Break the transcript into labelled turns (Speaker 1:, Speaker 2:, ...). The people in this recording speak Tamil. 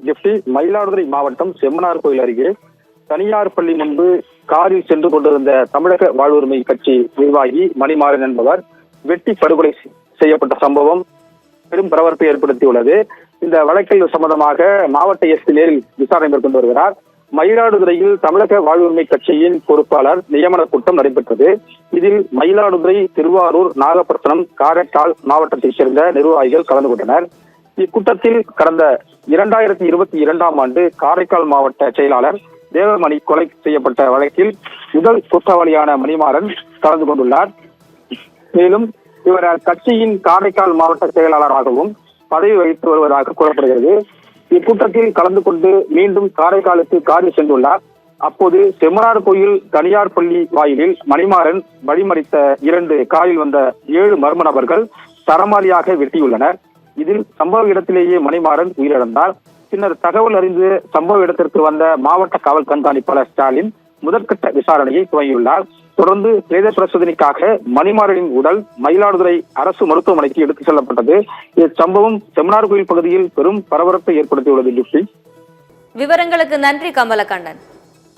Speaker 1: கிஃப்டி, மயிலாடுதுறை மாவட்டம் செம்மனார் கோயில் அருகே தனியார் பள்ளி முன்பு காரில் சென்று கொண்டிருந்த தமிழக வாழ்வுரிமை கட்சி நிர்வாகி மணிமாறன் என்பவர் வெட்டி படுகொலை செய்யப்பட்ட சம்பவம் பெரும் பரபரப்பை ஏற்படுத்தியுள்ளது. இந்த வழக்கில் சம்பந்தமாக மாவட்ட எஸ்பி நேரில் விசாரணை மேற்கொண்டு வருகிறார். மயிலாடுதுறையில் தமிழக வாழ்வுரிமை கட்சியின் பொறுப்பாளர் நியமன கூட்டம் நடைபெற்றது. இதில் மயிலாடுதுறை, திருவாரூர், நாகப்பட்டினம், காரைக்கால் மாவட்டத்தைச் சேர்ந்த நிர்வாகிகள் கலந்து கொண்டனர். இக்கூட்டத்தில் கடந்த 2022ஆம் ஆண்டு காரைக்கால் மாவட்ட செயலாளர் தேவமணி கொலை செய்யப்பட்ட வழக்கில் முதல் குற்றவாளியான மணிமாறன் கலந்து கொண்டுள்ளார். மேலும் இவர் கட்சியின் காரைக்கால் மாவட்ட செயலாளராகவும் பதவி வகித்து வருவதாக கூறப்படுகிறது. இக்கூட்டத்தில் கலந்து கொண்டு மீண்டும் காரைக்காலுக்கு காரில் சென்றுள்ளார். அப்போது செம்மனார் கோயில் தனியார் பள்ளி வாயிலில் மணிமாறன் வழிமறித்த 2 காரில் வந்த 7 மர்ம நபர்கள் சரமாரியாக வெட்டியுள்ளனர். இதில் சம்பவ இடத்திலேயே மணிமாறன் உயிரிழந்தார். பின்னர் தகவல் அறிந்து சம்பவ இடத்திற்கு வந்த மாவட்ட காவல் கண்காணிப்பாளர் ஸ்டாலின் முதற்கட்ட விசாரணையை துவங்கியுள்ளார். தொடர்ந்து பிரேத பரிசோதனைக்காக மணிமாறனின் உடல் மயிலாடுதுறை அரசு மருத்துவமனைக்கு எடுத்துச் செல்லப்பட்டது. இச்சம்பவம் செம்மனார் கோயில் பகுதியில் பெரும் பரபரப்பை ஏற்படுத்தியுள்ளது.
Speaker 2: விவரங்களுக்கு நன்றி கமலக்கண்ணன்.